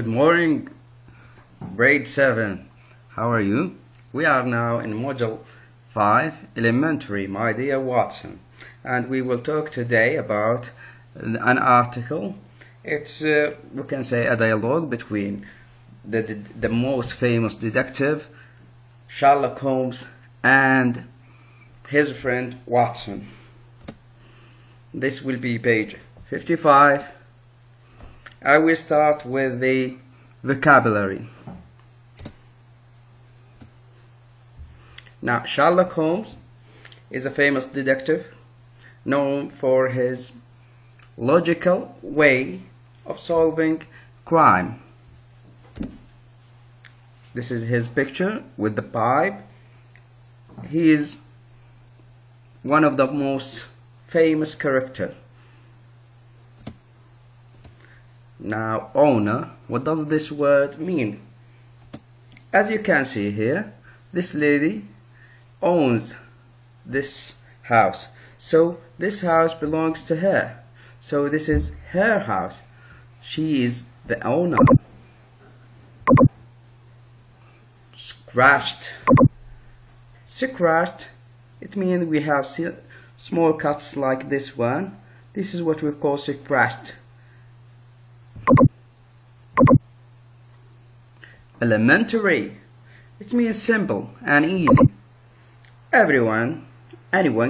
Good morning, grade 7. How are you? We are now in module 5, elementary, my dear Watson. And we will talk today about an article. It's, we can say, a dialogue between the most famous detective, Sherlock Holmes, and his friend Watson. This will be page 55. I will start with the vocabulary. Now, Sherlock Holmes is a famous detective known for his logical way of solving crime. This is his picture with the pipe. He is one of the most famous characters. Now, owner, what does this word mean? As you can see here, this lady owns this house. So this house belongs to her. So this is her house. She is the owner. Scratched. Scratched. It means we have small cuts like this one. This is what we call scratched. Elementary. It means simple and easy. Anyone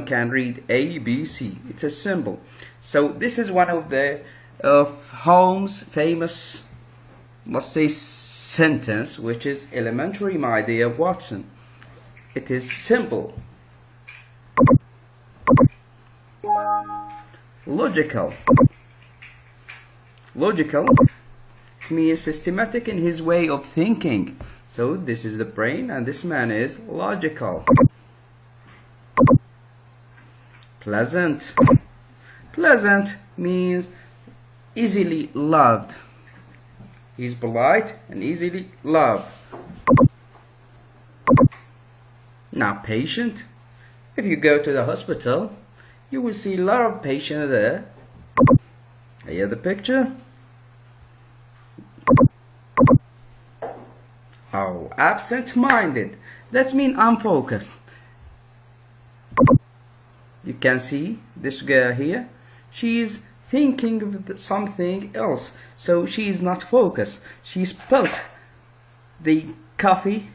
can read A, B, C. It's a symbol. So this is one of Holmes' famous, let's say, sentence, which is elementary, my dear Watson. It is simple. Logical. Logical. It means systematic in his way of thinking. So this is the brain and this man is logical. Pleasant. Pleasant means easily loved. He's polite and easily loved. Now, patient. If you go to the hospital, you will see a lot of patients there. Here the picture. Oh, absent-minded. That means unfocused. You can see this girl here. She is thinking of something else. So she is not focused. She spilled the coffee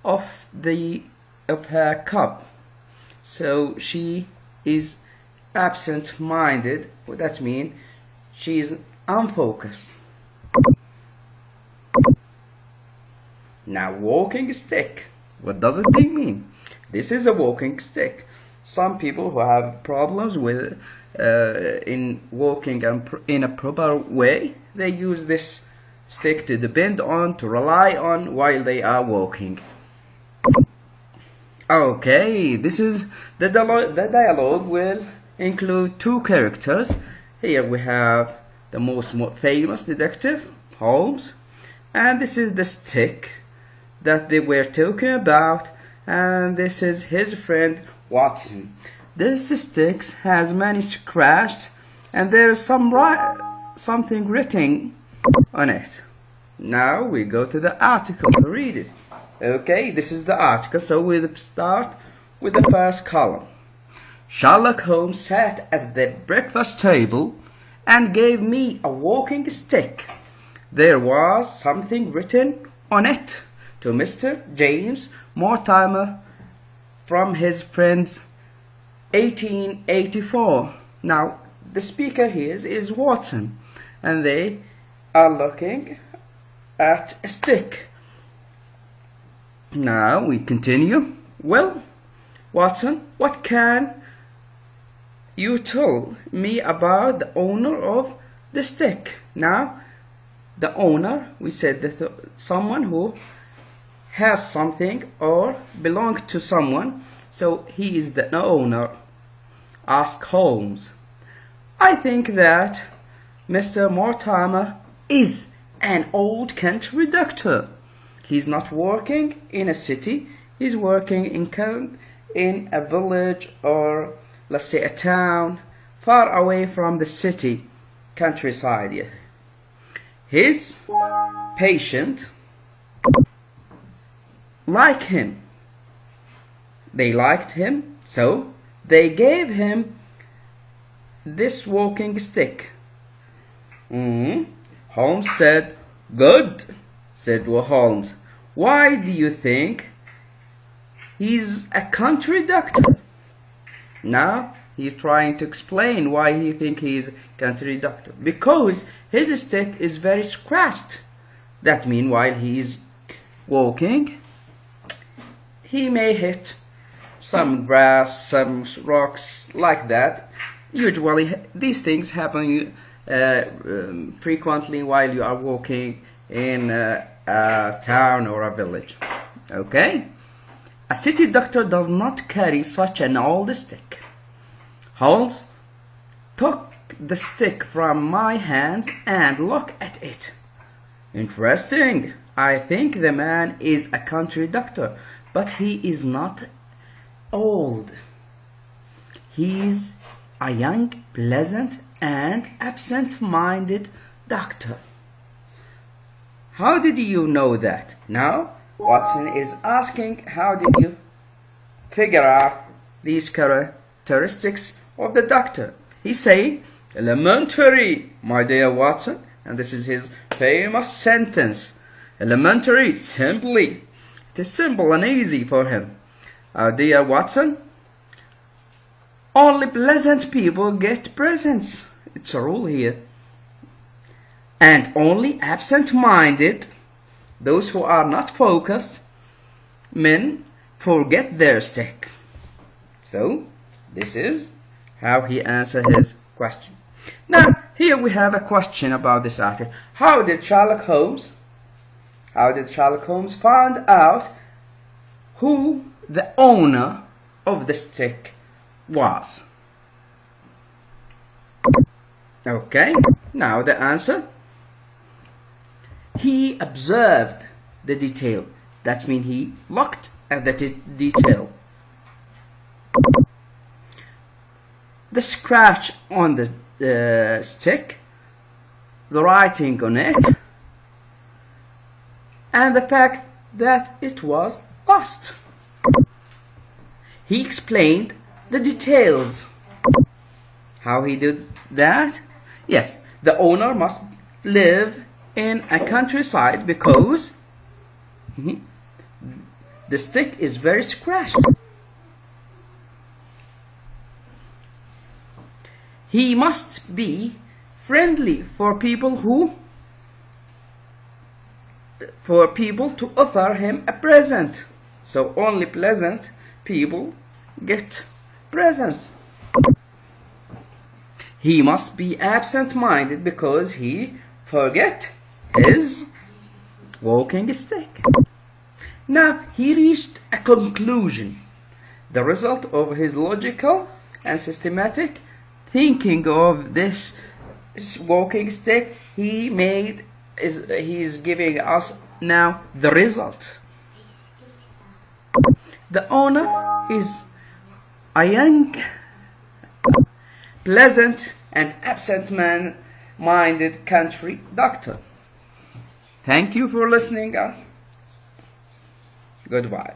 off her cup. So she is absent-minded. That means she is unfocused. Now, walking stick. What does it mean? This is a walking stick. Some people who have problems with in walking in a proper way, they use this stick to depend on, to rely on while they are walking. Okay, this is the dialogue will include two characters. Here we have the most famous detective, Holmes, and this is the stick that they were talking about, and this is his friend Watson. This stick has many scratches, and there is something written on it. Now we go to the article to read it. Okay, this is the article, so we'll start with the first column. Sherlock Holmes sat at the breakfast table and gave me a walking stick. There was something written on it. To Mr. James Mortimer from his friends 1884. Now, the speaker here is Watson, and they are looking at a stick. Now, we continue. Well, Watson, what can you tell me about the owner of the stick? Now, the owner, we said that someone who has something or belongs to someone, so he is the owner. Asked Holmes. I think that Mr. Mortimer is an old country doctor. He's not working in a city, he's working in a village, or let's say a town far away from the city, countryside. his patient liked him. They liked him, so they gave him this walking stick. Holmes said, "Good," said Holmes. "Why do you think he's a country doctor?" Now he's trying to explain why he thinks he's a country doctor. Because his stick is very scratched. That means while he's walking, he may hit some grass, some rocks, like that. Usually these things happen frequently while you are walking in a town or a village. Okay? A city doctor does not carry such an old stick. Holmes took the stick from my hands and looked at it. Interesting. I think the man is a country doctor, but he is not old. He's a young, pleasant, and absent-minded doctor. How did you know that? Now, Watson is asking, how did you figure out these characteristics of the doctor? He's saying, elementary, my dear Watson, and this is his famous sentence. Elementary, simply. It is simple and easy for him. Dear Watson, only pleasant people get presents. It's a rule here. And only absent-minded, those who are not focused, men forget their stick. So, this is how he answered his question. Now, here we have a question about this article. How did Sherlock Holmes find out who the owner of the stick was? Okay, now the answer. He observed the detail. That means he looked at the detail. The scratch on the stick, the writing on it, and the fact that it was lost. He explained the details. How he did that? Yes, the owner must live in a countryside because the stick is very scratched. He must be friendly for people to offer him a present. So only pleasant people get presents. He must be absent-minded because he forget his walking stick. Now he reached a conclusion. The result of his logical and systematic thinking of this walking stick, he is giving us now the result. The owner is a young, pleasant, and absent-minded country doctor. Thank you for listening. Goodbye.